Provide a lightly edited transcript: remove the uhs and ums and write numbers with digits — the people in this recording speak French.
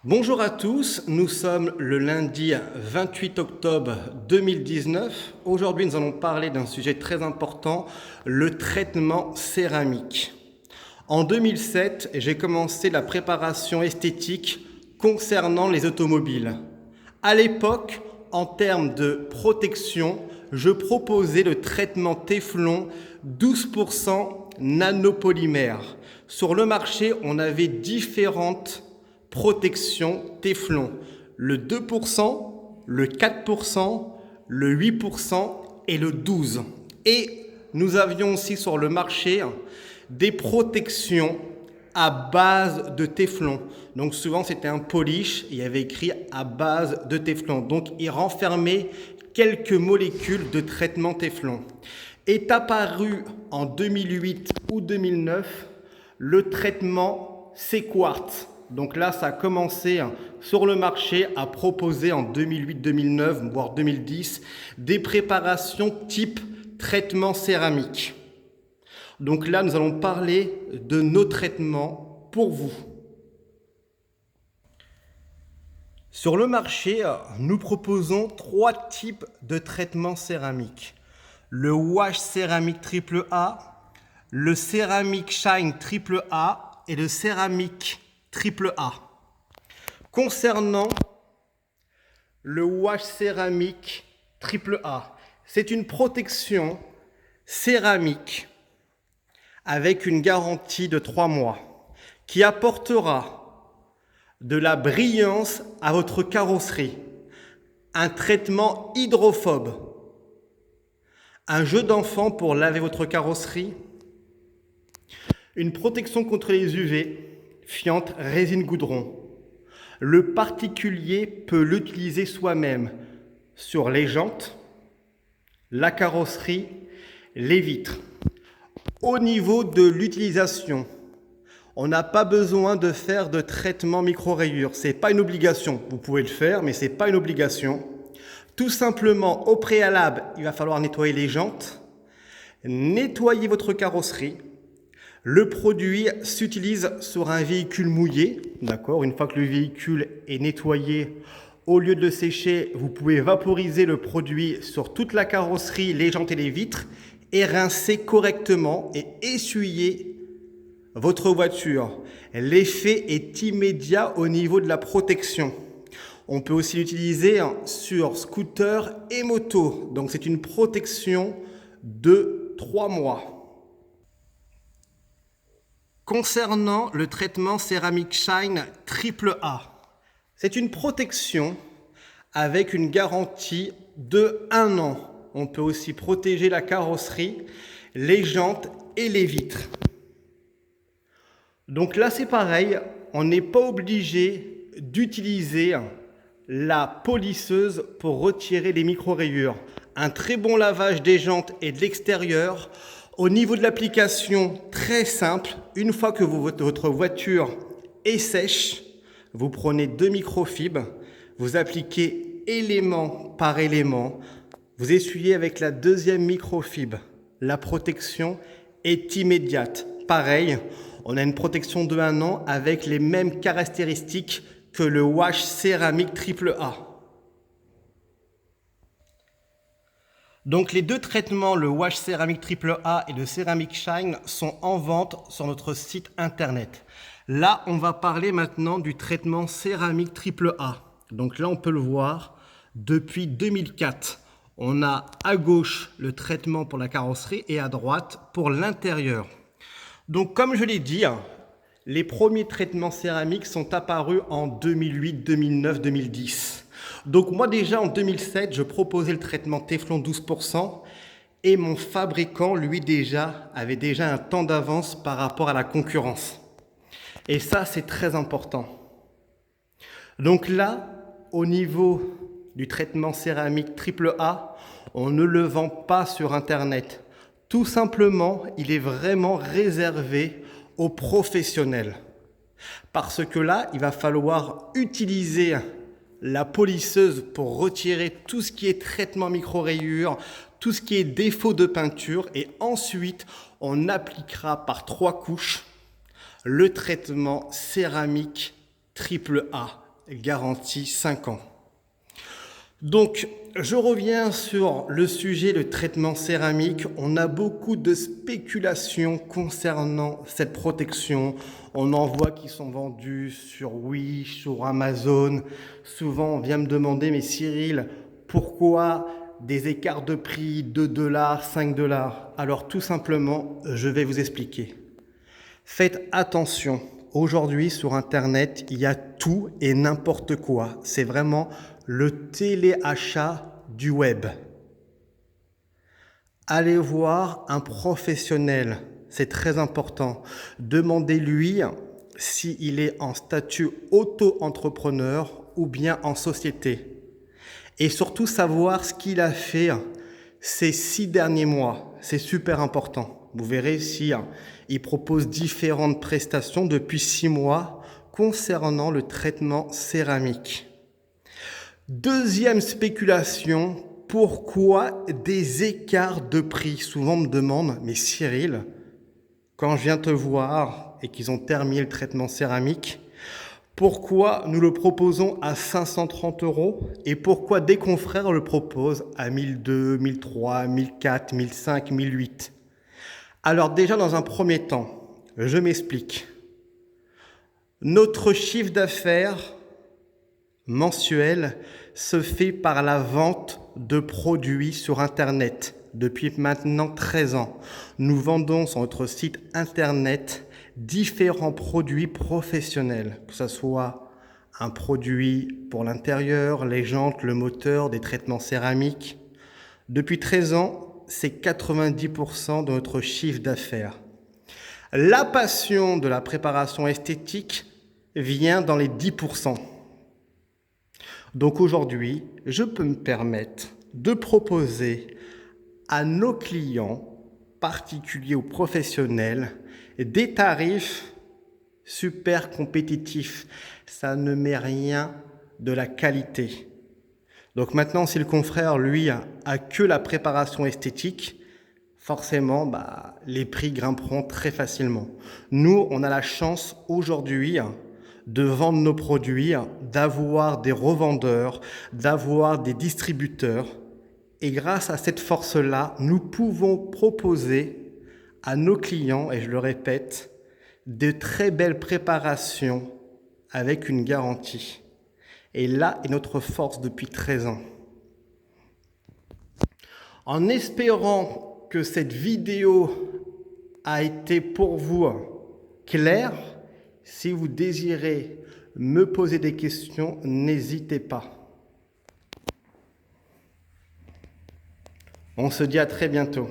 Bonjour à tous, nous sommes le lundi 28 octobre 2019. Aujourd'hui, nous allons parler d'un sujet très important, le traitement céramique. En 2007, j'ai commencé la préparation esthétique concernant les automobiles. À l'époque, en termes de protection, je proposais le traitement Téflon 12% nanopolymère. Sur le marché, on avait différentes protections Téflon. Le 2%, le 4%, le 8% et le 12%. Et nous avions aussi sur le marché des protections à base de Téflon. Donc souvent c'était un polish, il y avait écrit à base de Téflon. Donc il renfermait quelques molécules de traitement Téflon. Est apparu en 2008 ou 2009 le traitement C-Quartz. Donc là, ça a commencé sur le marché à proposer en 2008-2009, voire 2010, des préparations type traitement céramique. Donc là, nous allons parler de nos traitements pour vous. Sur le marché, nous proposons 3 types de traitements céramiques. Le wash céramique AAA, le céramique shine AAA et le céramique AAA. Concernant le wash céramique AAA, c'est une protection céramique avec une garantie de 3 mois qui apportera de la brillance à votre carrosserie, un traitement hydrophobe, un jeu d'enfant pour laver votre carrosserie, une protection contre les UV, fiente, résine, goudron. Le particulier peut l'utiliser soi-même sur les jantes, la carrosserie, les vitres. Au niveau de l'utilisation, on n'a pas besoin de faire de traitement micro-rayures. Ce n'est pas une obligation. Vous pouvez le faire, mais ce n'est pas une obligation. Tout simplement, au préalable, il va falloir nettoyer les jantes, nettoyer votre carrosserie. Le produit s'utilise sur un véhicule mouillé. D'accord ? Une fois que le véhicule est nettoyé, au lieu de le sécher, vous pouvez vaporiser le produit sur toute la carrosserie, les jantes et les vitres et rincer correctement et essuyer votre voiture. L'effet est immédiat au niveau de la protection. On peut aussi l'utiliser sur scooter et moto. Donc c'est une protection de 3 mois. Concernant le traitement céramique shine AAA, c'est une protection avec une garantie de 1 an. On peut aussi protéger la carrosserie, les jantes et les vitres. Donc là, c'est pareil, on n'est pas obligé d'utiliser la polisseuse pour retirer les micro-rayures. Un très bon lavage des jantes et de l'extérieur. Au niveau de l'application, très simple, une fois que votre voiture est sèche, vous prenez 2 microfibres, vous appliquez élément par élément, vous essuyez avec la 2e microfibre. La protection est immédiate. Pareil, on a une protection de 1 an avec les mêmes caractéristiques que le wash céramique AAA. Donc les 2 traitements, le wash céramique AAA et le céramique shine, sont en vente sur notre site internet. Là, on va parler maintenant du traitement céramique AAA. Donc là, on peut le voir depuis 2004. On a à gauche le traitement pour la carrosserie et à droite pour l'intérieur. Donc comme je l'ai dit, les premiers traitements céramiques sont apparus en 2008, 2009, 2010. Donc moi déjà en 2007, je proposais le traitement Téflon 12% et mon fabricant, lui avait déjà un temps d'avance par rapport à la concurrence. Et ça, c'est très important. Donc là, au niveau du traitement céramique AAA, on ne le vend pas sur Internet. Tout simplement, il est vraiment réservé aux professionnels. Parce que là, il va falloir utiliser la polisseuse pour retirer tout ce qui est traitement micro-rayures, tout ce qui est défaut de peinture et ensuite, on appliquera par 3 couches le traitement céramique AAA. garantie 5 ans. Donc, je reviens sur le sujet de traitement céramique. On a beaucoup de spéculations concernant cette protection. On en voit qui sont vendus sur Wish, sur Amazon. Souvent, on vient me demander, mais Cyril, pourquoi des écarts de prix, 2 $, 5 $? Alors, tout simplement, je vais vous expliquer. Faites attention. Aujourd'hui, sur Internet, il y a tout et n'importe quoi. C'est vraiment le téléachat du web. Allez voir un professionnel, c'est très important. Demandez-lui s'il est en statut auto-entrepreneur ou bien en société. Et surtout savoir ce qu'il a fait ces 6 derniers mois. C'est super important. Vous verrez si il propose différentes prestations depuis 6 mois concernant le traitement céramique. Deuxième spéculation, pourquoi des écarts de prix? Souvent on me demande, mais Cyril, quand je viens te voir et qu'ils ont terminé le traitement céramique, pourquoi nous le proposons à 530 € et pourquoi des confrères le proposent à 1200, 1300, 1400, 1500, 1800? Alors déjà dans un premier temps, je m'explique. Notre chiffre d'affaires mensuel se fait par la vente de produits sur Internet depuis maintenant 13 ans. Nous vendons sur notre site Internet différents produits professionnels, que ce soit un produit pour l'intérieur, les jantes, le moteur, des traitements céramiques. Depuis 13 ans, c'est 90% de notre chiffre d'affaires. La passion de la préparation esthétique vient dans les 10%. Donc aujourd'hui, je peux me permettre de proposer à nos clients, particuliers ou professionnels, des tarifs super compétitifs. Ça ne met rien de la qualité. Donc maintenant, si le confrère, lui, a que la préparation esthétique, forcément, les prix grimperont très facilement. Nous, on a la chance aujourd'hui de vendre nos produits, d'avoir des revendeurs, d'avoir des distributeurs. Et grâce à cette force-là, nous pouvons proposer à nos clients, et je le répète, de très belles préparations avec une garantie. Et là est notre force depuis 13 ans. En espérant que cette vidéo a été pour vous claire, si vous désirez me poser des questions, n'hésitez pas. On se dit à très bientôt.